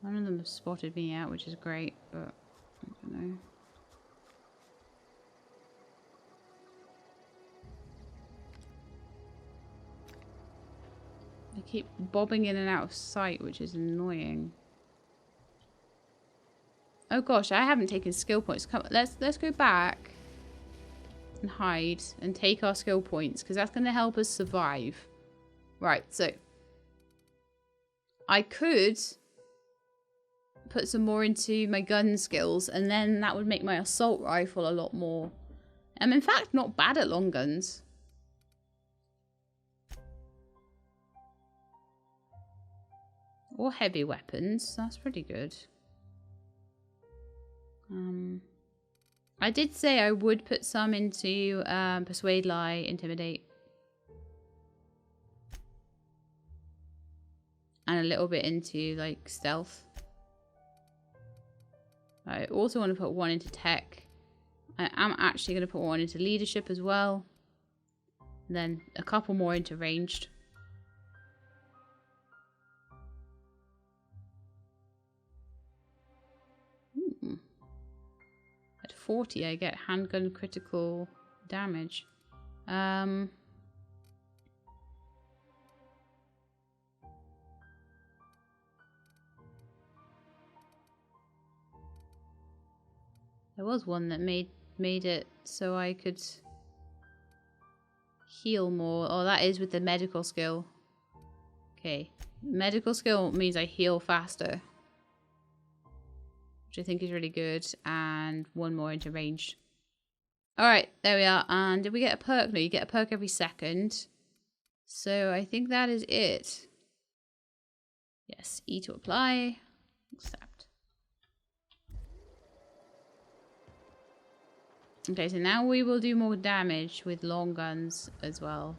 None of them have spotted me yet, which is great, but I don't know. They keep bobbing in and out of sight, which is annoying. Oh gosh, I haven't taken skill points. Come, let's go back and hide and take our skill points because that's going to help us survive. Right, so I could put some more into my gun skills and then that would make my assault rifle a lot more. I'm in fact not bad at long guns. Or heavy weapons. That's pretty good. I did say I would put some into Persuade, Lie, Intimidate. And a little bit into, like, Stealth. I also want to put one into Tech. I am actually going to put one into Leadership as well. And then a couple more into Ranged. At 40, I get handgun critical damage. There was one that made it so I could heal more. Oh, that is with the medical skill. Okay. Medical skill means I heal faster. Which I think is really good. And one more into ranged. Alright, there we are. And did we get a perk? No, you get a perk every second. So I think that is it. Yes, E to apply. Accept. Okay, so now we will do more damage with long guns as well.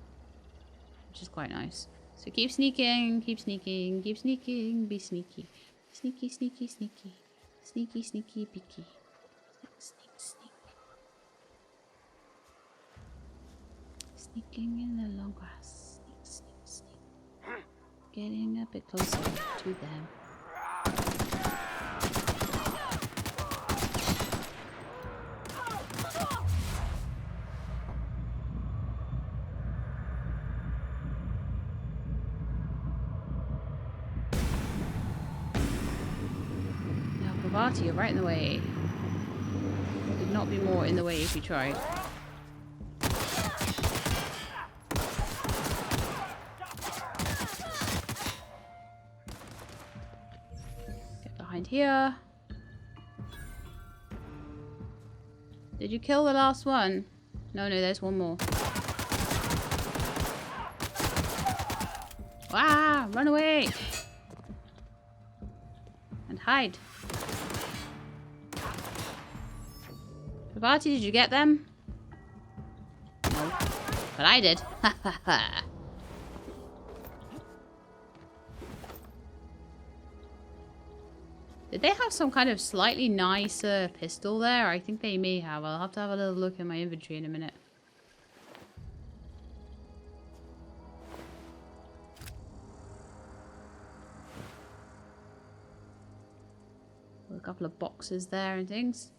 Which is quite nice. So keep sneaking, keep sneaking, keep sneaking, be sneaky. Sneaky, sneaky, sneaky. Sneaky, sneaky, peeky. Sneak, sneak, sneak. Sneaking in the long grass. Sneak, sneak, sneak. Getting a bit closer to them. Party, you're right in the way. Could not be more in the way if you tried. Get behind here. Did you kill the last one? No, there's one more. Ah, run away! And hide. Party, did you get them? No. But I did. Ha ha ha. Did they have some kind of slightly nicer pistol there? I think they may have. I'll have to have a little look in my inventory in a minute. A couple of boxes there and things.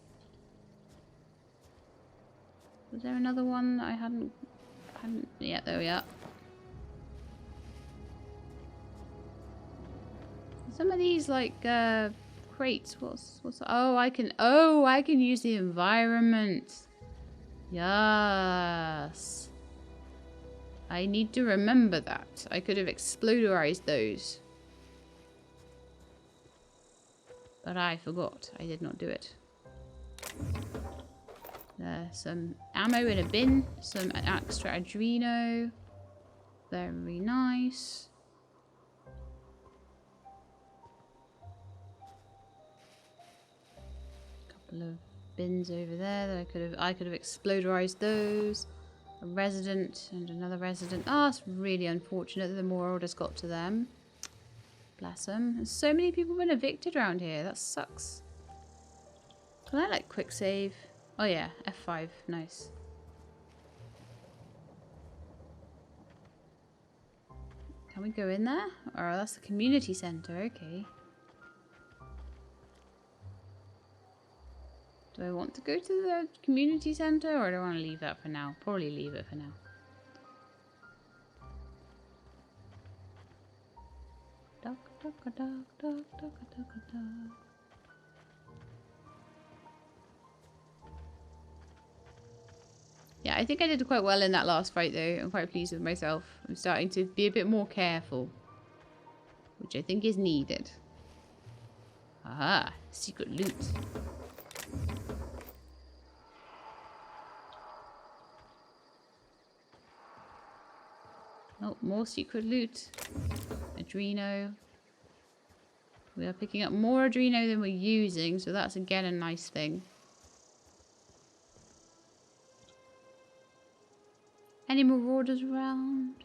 Was there another one that I hadn't... Yeah, there we are. Some of these, like, crates. What's oh, I can use the environment. Yes. I need to remember that. I could have exploderized those. But I forgot. I did not do it. Some ammo in a bin, some extra adreno, very nice. Couple of bins over there that I could have exploderized those. A resident and another resident. Oh, it's really unfortunate that the more orders got to them. Bless them. There's so many people been evicted around here. That sucks. Can I like quick save? Oh yeah, F5, nice. Can we go in there? Oh, that's the community center, okay. Do I want to go to the community centre or do I want to leave that for now? Probably leave it for now. Duck, duck, duck, duck, duck, duck, duck. Yeah, I think I did quite well in that last fight though. I'm quite pleased with myself. I'm starting to be a bit more careful, which I think is needed. Aha, secret loot. Oh, more secret loot. Adreno. We are picking up more Adreno than we're using, so that's again a nice thing. Any marauders around?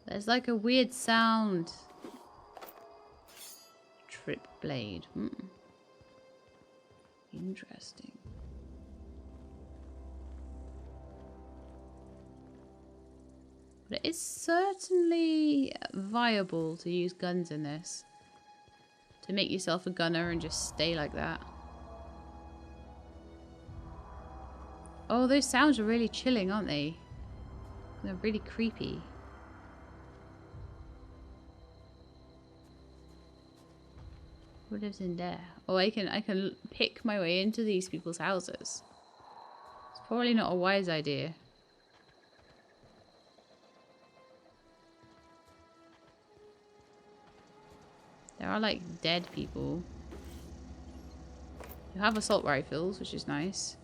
There's like a weird sound. Trip blade. Interesting. But it is certainly viable to use guns in this. To make yourself a gunner and just stay like that. Oh, those sounds are really chilling, aren't they? They're really creepy. Who lives in there? Oh, I can pick my way into these people's houses. It's probably not a wise idea. There are like dead people. You have assault rifles, which is nice.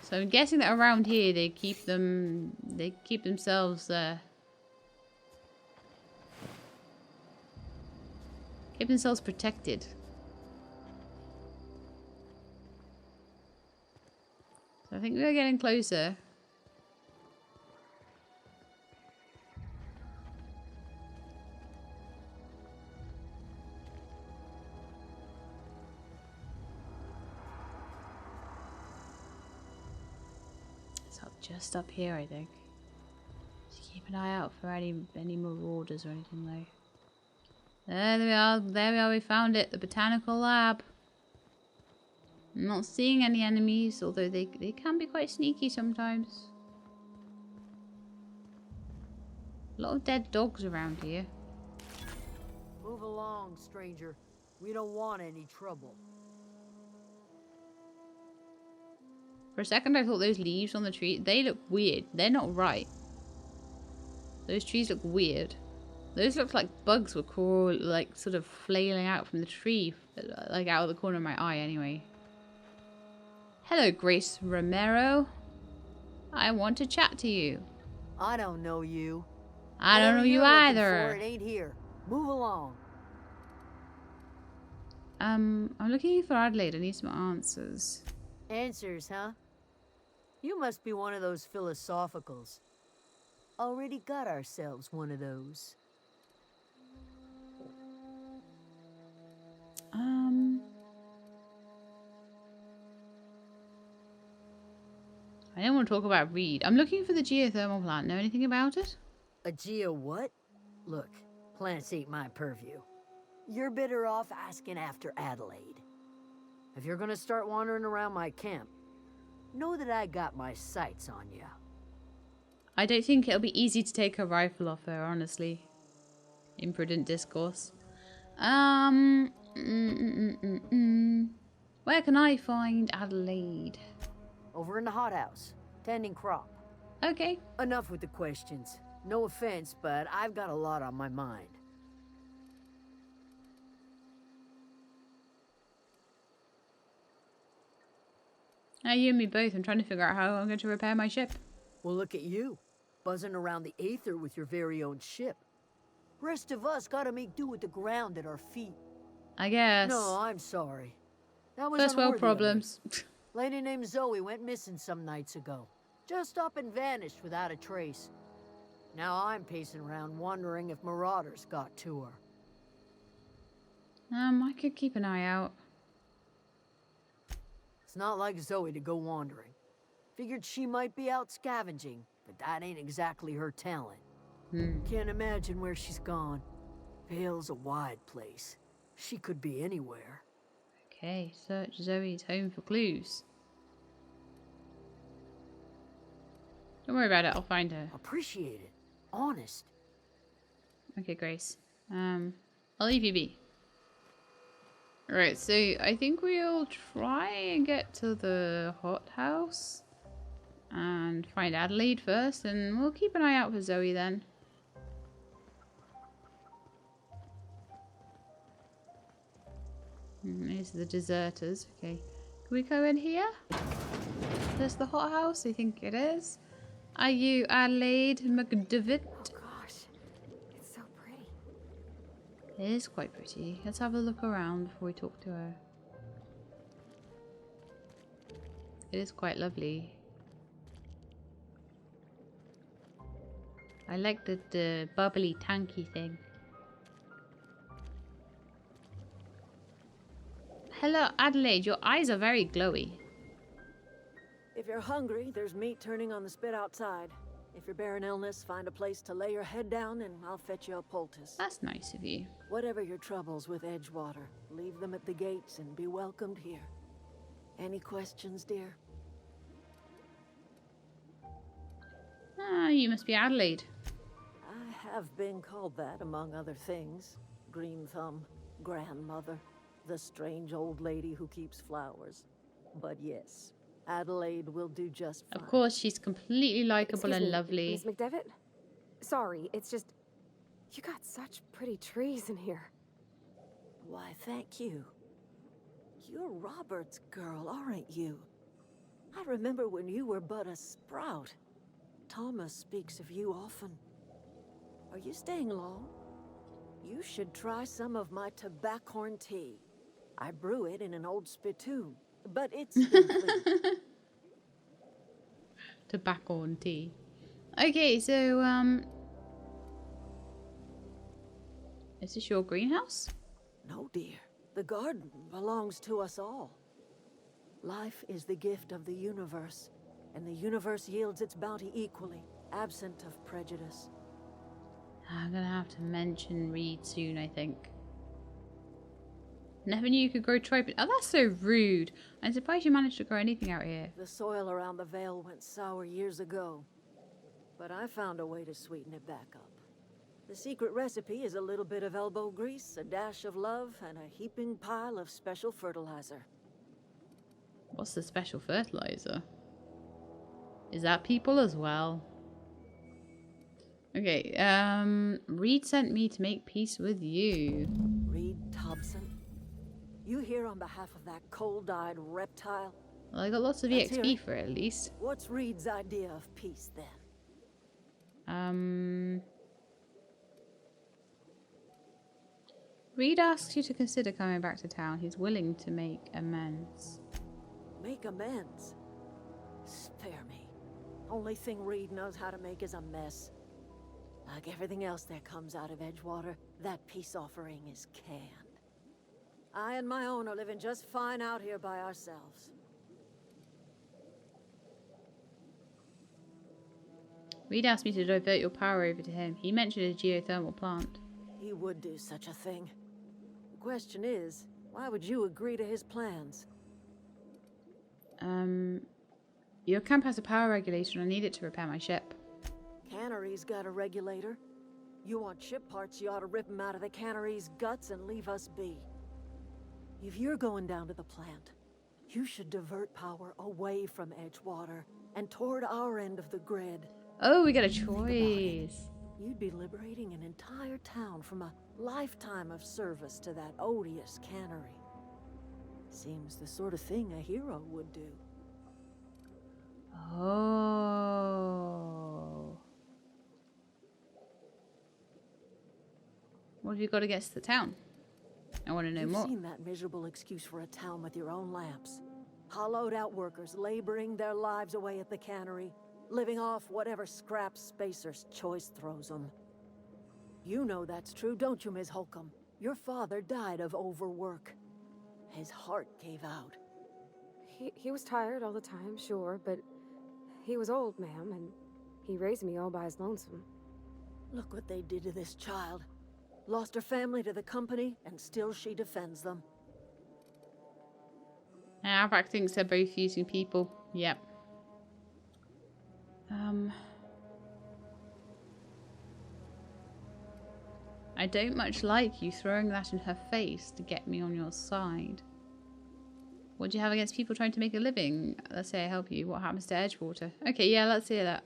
So I'm guessing that around here they keep themselves protected. So I think we're getting closer. Just up here, I think. Just keep an eye out for any marauders or anything though. There we are. There we are. We found it. The botanical lab. I'm not seeing any enemies, although they can be quite sneaky sometimes. A lot of dead dogs around here. Move along, stranger. We don't want any trouble. For a second I thought those leaves on the tree, they look weird. They're not right. Those trees look weird. Those look like bugs were like sort of flailing out from the tree, like out of the corner of my eye anyway. Hello, Grace Romero. I want to chat to you. I don't know you. I don't know you either. It ain't here. Move along. I'm looking for Adelaide. I need some answers. Answers, huh? You must be one of those philosophicals. Already got ourselves one of those. I don't want to talk about Reed. I'm looking for the geothermal plant. Know anything about it? A geo what? Look, plants ain't my purview. You're better off asking after Adelaide. If you're gonna start wandering around my camp, know that I got my sights on you. I don't think it'll be easy to take a rifle off her, honestly. Imprudent discourse. Where can I find Adelaide? Over in the hothouse, tending crop. Okay. Enough with the questions. No offense, but I've got a lot on my mind. Now you and me both. I'm trying to figure out how I'm going to repair my ship. Well, look at you, buzzing around the aether with your very own ship. Rest of us gotta make do with the ground at our feet. I guess. No, I'm sorry. That was First world unworthy problems. of me. Lady named Zoe went missing some nights ago. Just up and vanished without a trace. Now I'm pacing around wondering if marauders got to her. I could keep an eye out. It's not like Zoe to go wandering. Figured she might be out scavenging, but that ain't exactly her talent. Can't imagine where she's gone. Hell's a wide place. She could be anywhere. Okay, search Zoe's home for clues. Don't worry about it, I'll find her. Appreciate it. Honest. Okay, Grace. I'll leave you be. Alright, so I think we'll try and get to the hothouse and find Adelaide first, and we'll keep an eye out for Zoe then. These are the deserters. Okay. Can we go in here? There's the hothouse? I think it is. Are you Adelaide McDevitt? Oh gosh, it's so pretty. It is quite pretty. Let's have a look around before we talk to her. It is quite lovely. I like the bubbly tanky thing. Hello, Adelaide. Your eyes are very glowy. If you're hungry, there's meat turning on the spit outside. If you're bearing illness, find a place to lay your head down and I'll fetch you a poultice. That's nice of you. Whatever your troubles with Edgewater, leave them at the gates and be welcomed here. Any questions, dear? Ah, you must be Adelaide. I have been called that, among other things. Green Thumb, grandmother, the strange old lady who keeps flowers. But yes, Adelaide will do just fine. Of course, she's completely likable Excuse and me, lovely. Miss McDevitt? Sorry, it's just... You got such pretty trees in here. Why, thank you. You're Robert's girl, aren't you? I remember when you were but a sprout. Thomas speaks of you often. Are you staying long? You should try some of my tobaccorn tea. I brew it in an old spittoon, but it's been cleaned. Tobacco and tea. Okay, so, is this your greenhouse? No, dear. The garden belongs to us all. Life is the gift of the universe, and the universe yields its bounty equally, absent of prejudice. I'm gonna have to mention Reed soon, I think. Never knew you could grow tripe. Oh, that's so rude. I'm surprised you managed to grow anything out here. The soil around the Vale went sour years ago, but I found a way to sweeten it back up. The secret recipe is a little bit of elbow grease, a dash of love, and a heaping pile of special fertilizer. What's the special fertilizer? Is that people as well? Okay, Reed sent me to make peace with you. Reed Thompson? You here on behalf of that cold-eyed reptile? Well, I got lots of Let's hear EXP it. for it, at least. What's Reed's idea of peace, then? Reed asks you to consider coming back to town. He's willing to make amends. Make amends? Spare me. Only thing Reed knows how to make is a mess. Like everything else that comes out of Edgewater, that peace offering is canned. I and my own are living just fine out here by ourselves. Reed asked me to divert your power over to him. He mentioned a geothermal plant. He would do such a thing. The question is, why would you agree to his plans? Your camp has a power regulator and I need it to repair my ship. Cannery's got a regulator. You want ship parts, you ought to rip them out of the cannery's guts and leave us be. If you're going down to the plant, you should divert power away from Edgewater and toward our end of the grid. Oh, we got a Think about it. choice. You'd be liberating an entire town from a lifetime of service to that odious cannery. Seems the sort of thing a hero would do. Oh. What have you got against the town? I want to know You've more. seen that miserable excuse for a town with your own lamps. Hollowed out workers laboring their lives away at the cannery, living off whatever scrap Spacer's choice throws them. You know that's true, don't you, Ms. Holcomb? Your father died of overwork. His heart gave out. He was tired all the time, sure, but he was old, ma'am, and he raised me all by his lonesome. Look what they did to this child. Lost her family to the company, and still she defends them. Avak thinks they're both using people. Yep. I don't much like you throwing that in her face to get me on your side. What do you have against people trying to make a living? Let's say I help you. What happens to Edgewater? Okay, yeah, let's hear that.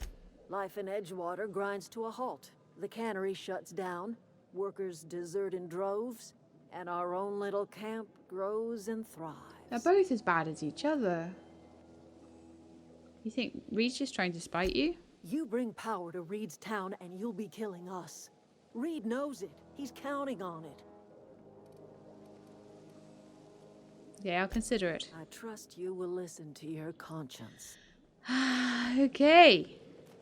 Life in Edgewater grinds to a halt. The cannery shuts down, workers desert in droves, and our own little camp grows and thrives. They're both as bad as each other. You think Reed's just trying to spite you? You bring power to Reed's town and you'll be killing us. Reed knows it. He's counting on it. Yeah, I'll consider it. I trust you will listen to your conscience. Okay.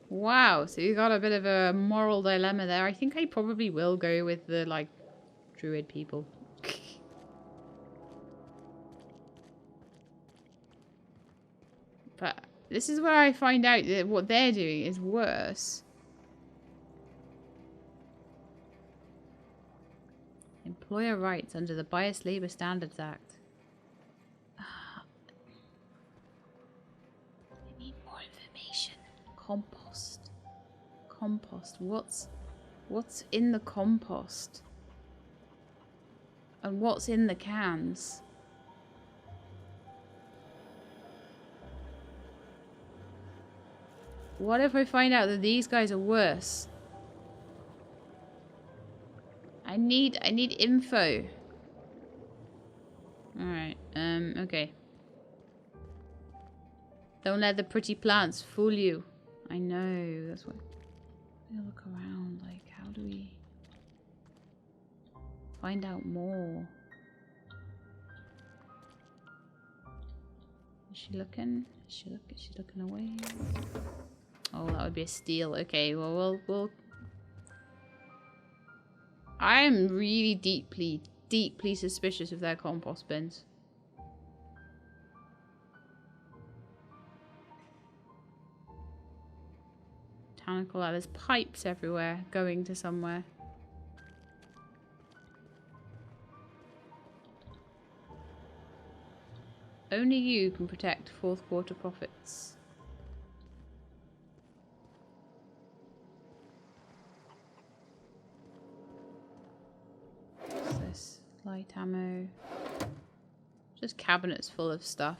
Wow, so you got a bit of a moral dilemma there. I think I probably will go with the, like, druid people. But this is where I find out that what they're doing is worse. Employer rights under the Biased Labour Standards Act. I need more information. Compost. Compost. What's in the compost? And what's in the cans? What if I find out that these guys are worse? I need info. Alright, okay. Don't let the pretty plants fool you. I know, that's what... We'll look around, like, how do we... find out more? Is she looking? Is she looking away? Oh, that would be a steal. Okay, well, we'll... I am really deeply suspicious of their compost bins. Botanical lab. There's pipes everywhere going to somewhere. Only you can protect fourth quarter profits. What's this? Light ammo. Just cabinets full of stuff.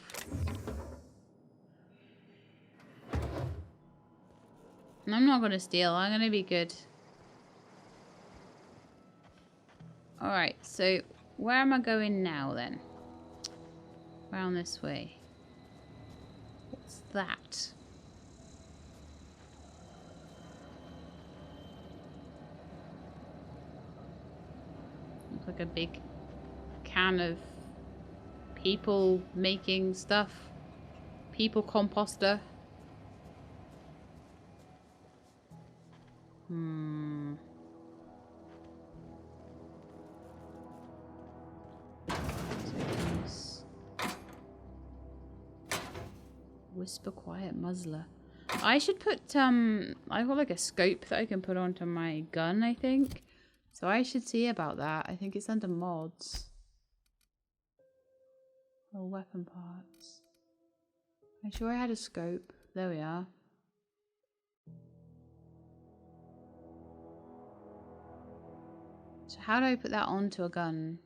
And I'm not going to steal. I'm going to be good. Alright, so where am I going now then? Around this way. What's that? Looks like a big can of people making stuff. People composter. Whisper quiet muzzler. I should put I've got like a scope that I can put onto my gun, I think. So I should see about that. I think it's under mods. Or weapon parts. I'm sure I had a scope. There we are. So how do I put that onto a gun?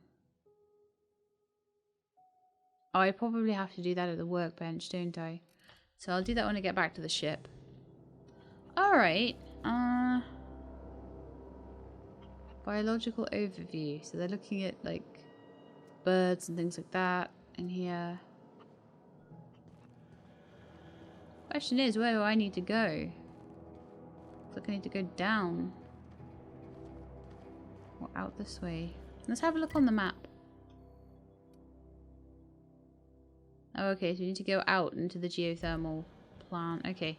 Oh, I probably have to do that at the workbench, don't I? So I'll do that when I get back to the ship. Alright. Biological overview. So they're looking at, like, birds and things like that in here. Question is, where do I need to go? Looks like I need to go down. Or out this way. Let's have a look on the map. Oh, okay, so we need to go out into the geothermal plant. Okay.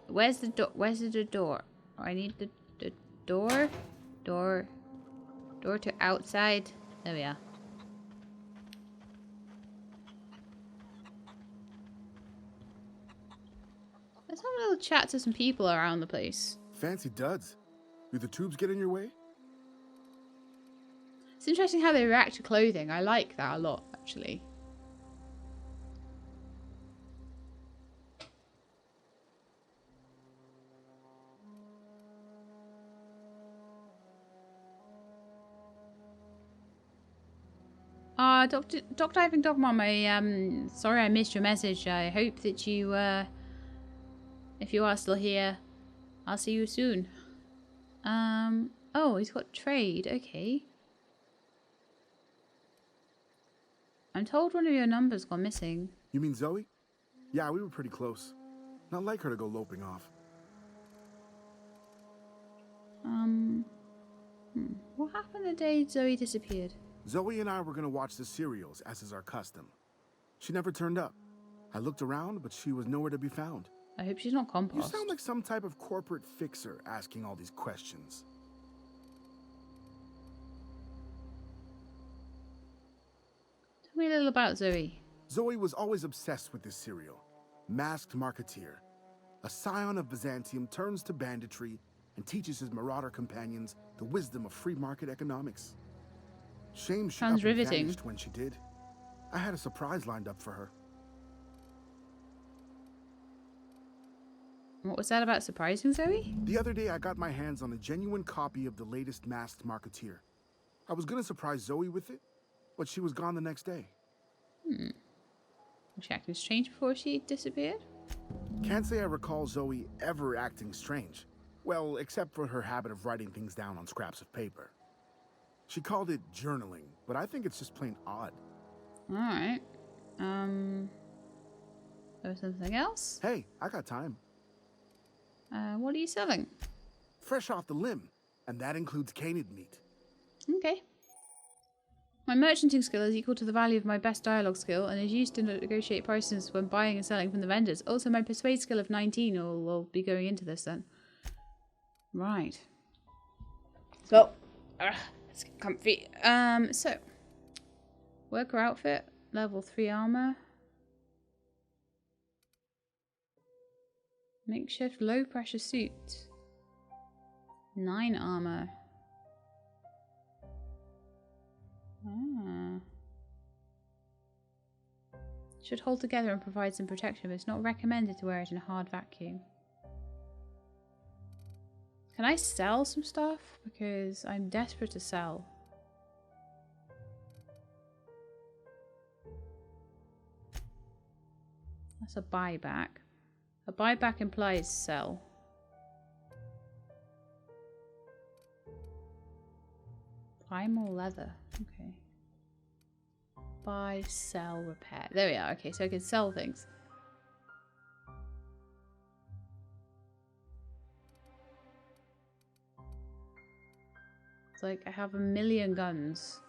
Where's the door? Where's the door? Oh, I need the door. Door to outside. There we are. Let's have a little chat to some people around the place. Fancy duds. Do the tubes get in your way? It's interesting how they react to clothing. I like that a lot, actually. Dr. Ivan Dogmom, sorry I missed your message. I hope that you, if you are still here, I'll see you soon. Oh, he's got trade. Okay. I'm told one of your numbers gone missing. You mean Zoe? Yeah, we were pretty close. Not like her to go loping off. What happened the day Zoe disappeared? Zoe and I were gonna watch the serials, as is our custom. She never turned up. I looked around, but she was nowhere to be found. I hope she's not You compost. sound like some type of corporate fixer asking all these questions. Tell me a little about Zoe. Zoe was always obsessed with this serial. Masked Marketeer. A scion of Byzantium turns to banditry and teaches his marauder companions the wisdom of free market economics. Shame she Sounds up and riveting. vanished when she did. I had a surprise lined up for her. What was that about surprising Zoe? The other day I got my hands on a genuine copy of the latest Masked Marketeer. I was gonna surprise Zoe with it, but she was gone the next day. Was she acting strange before she disappeared? Can't say I recall Zoe ever acting strange. Well, except for her habit of writing things down on scraps of paper. She called it journaling, but I think it's just plain odd. Alright. There was something else? Hey, I got time. What are you selling? Fresh off the limb, and that includes canid meat. Okay. My merchanting skill is equal to the value of my best dialogue skill and is used to negotiate prices when buying and selling from the vendors. Also, my persuade skill of 19 will be going into this then. Right. So, let's get comfy. So, worker outfit, level 3 armor. Makeshift low pressure suit. 9 armor. Should hold together and provide some protection, but it's not recommended to wear it in a hard vacuum. Can I sell some stuff? Because I'm desperate to sell. That's a buyback. A buyback implies sell. Buy more leather. Okay. Buy, sell, repair. There we are. Okay, so I can sell things. It's like I have 1,000,000 guns.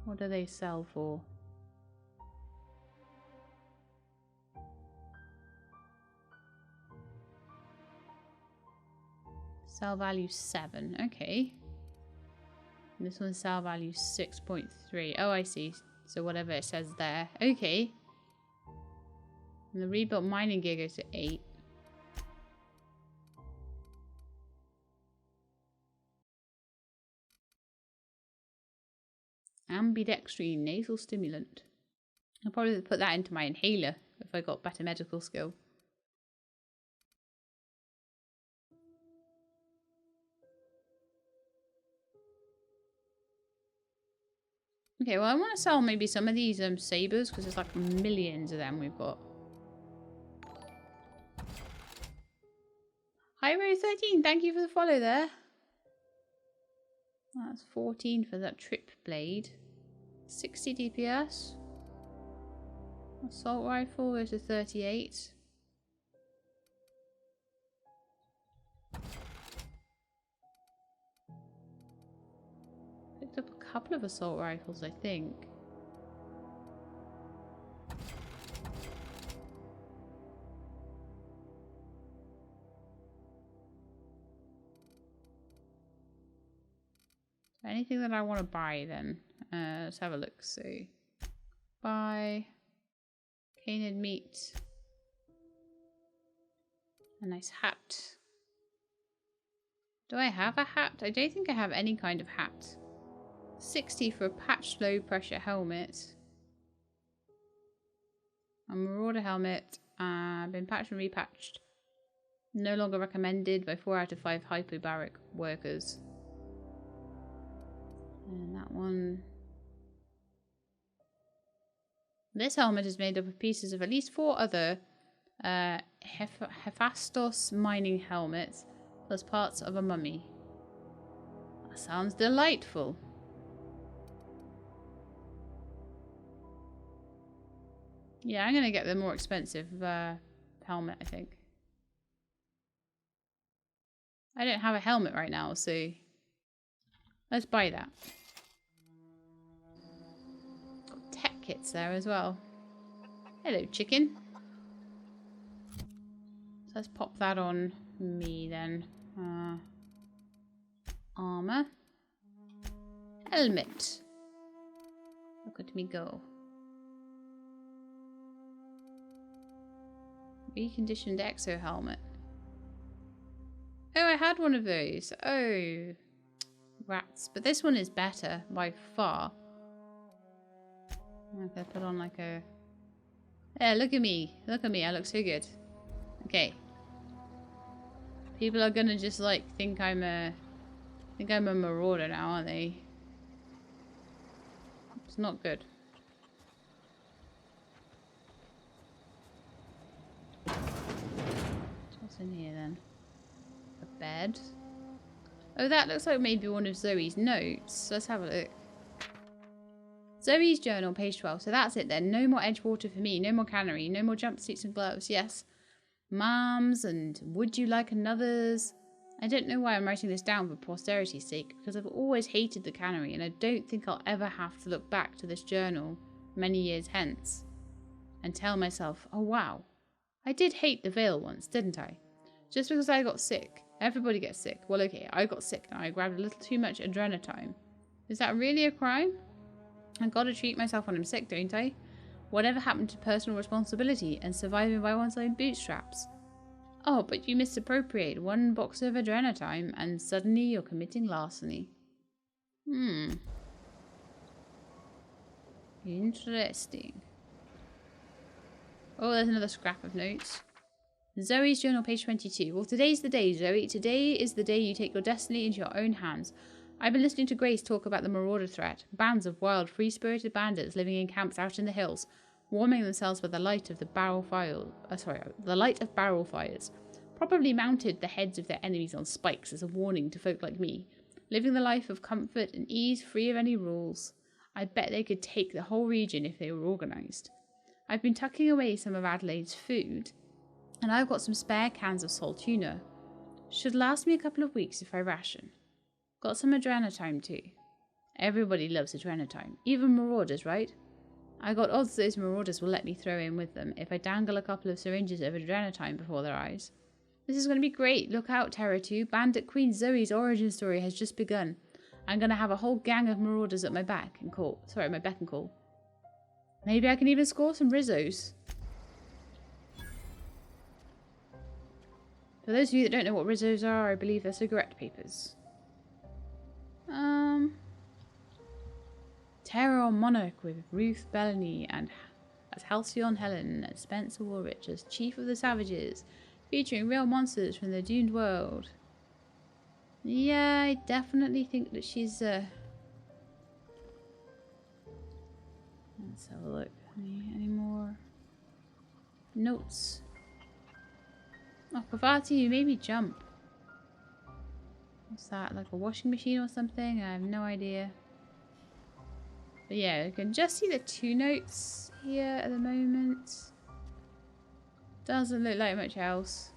What do they sell for? Sell value 7. Okay. And this one's sell value 6.3. Oh, I see. So whatever it says there. Okay. And the rebuilt mining gear goes to 8. Ambidextrine nasal stimulant. I'll probably put that into my inhaler if I got better medical skill. Okay, well I want to sell maybe some of these sabers because there's like millions of them we've got. Hi Row13, thank you for the follow there. That's 14 for that trip blade. 60 DPS. Assault rifle goes to 38. Picked up a couple of assault rifles, I think. Anything that I want to buy then? Let's have a look. So, buy canid meat, a nice hat, Do I have a hat? I don't think I have any kind of hat. 60 for a patched low pressure helmet. A Marauder helmet. Been patched and repatched. No longer recommended by 4 out of 5 hyperbaric workers. And that one. This helmet is made up of pieces of at least 4 other Hephaestus mining helmets, plus parts of a mummy. That sounds delightful. Yeah, I'm gonna get the more expensive helmet, I think. I don't have a helmet right now, so let's buy that. Got tech kits there as well. Hello, chicken. So let's pop that on me then. Armor. Helmet. Look at me go. Reconditioned exo helmet. Oh, I had one of those. Oh, rats. But this one is better by far. I'm gonna put on like a... Yeah, look at me. Look at me. I look so good. Okay. People are gonna just like think I'm a marauder now, aren't they? It's not good. What's in here then? A bed. Oh, that looks like maybe one of Zoe's notes. Let's have a look. Zoe's journal, page 12. So that's it then. No more Edgewater for me. No more cannery. No more jumpsuits and gloves. Yes. Moms and would you like another's? I don't know why I'm writing this down for posterity's sake, because I've always hated the cannery and I don't think I'll ever have to look back to this journal many years hence and tell myself, oh wow, I did hate the veil once, didn't I? Just because I got sick. Everybody gets sick. Well, okay, I got sick and I grabbed a little too much adrenatime. Is that really a crime? I've got to treat myself when I'm sick, don't I? Whatever happened to personal responsibility and surviving by one's own bootstraps? Oh, but you misappropriate 1 box of adrenatime and suddenly you're committing larceny. Interesting. Oh, there's another scrap of notes. Zoe's journal, page 22. Well, today's the day, Zoe. Today is the day you take your destiny into your own hands. I've been listening to Grace talk about the marauder threat. Bands of wild, free-spirited bandits living in camps out in the hills, warming themselves by the light of the barrel fires. Probably mounted the heads of their enemies on spikes as a warning to folk like me, living the life of comfort and ease, free of any rules. I bet they could take the whole region if they were organised. I've been tucking away some of Adelaide's food, and I've got some spare cans of salt tuna. Should last me a couple of weeks if I ration. Got some adrenatime too. Everybody loves adrenatime, even marauders, right? I got odds those marauders will let me throw in with them if I dangle a couple of syringes of adrenatime before their eyes. This is going to be great. Look out, Terra 2. Bandit Queen Zoe's origin story has just begun. I'm going to have a whole gang of marauders at my beck and call. Maybe I can even score some Rizzos. For those of you that don't know what Rizzos are, I believe they're cigarette papers. Terror Monarch with Ruth Bellany and as Halcyon Helen and Spencer Woolrich as Chief of the Savages, featuring real monsters from the doomed world. Yeah, I definitely think that she's let's have a look. Any more notes? Oh, Kavati, you made me jump. What's that, like a washing machine or something? I have no idea. But yeah, you can just see the 2 notes here at the moment. Doesn't look like much else.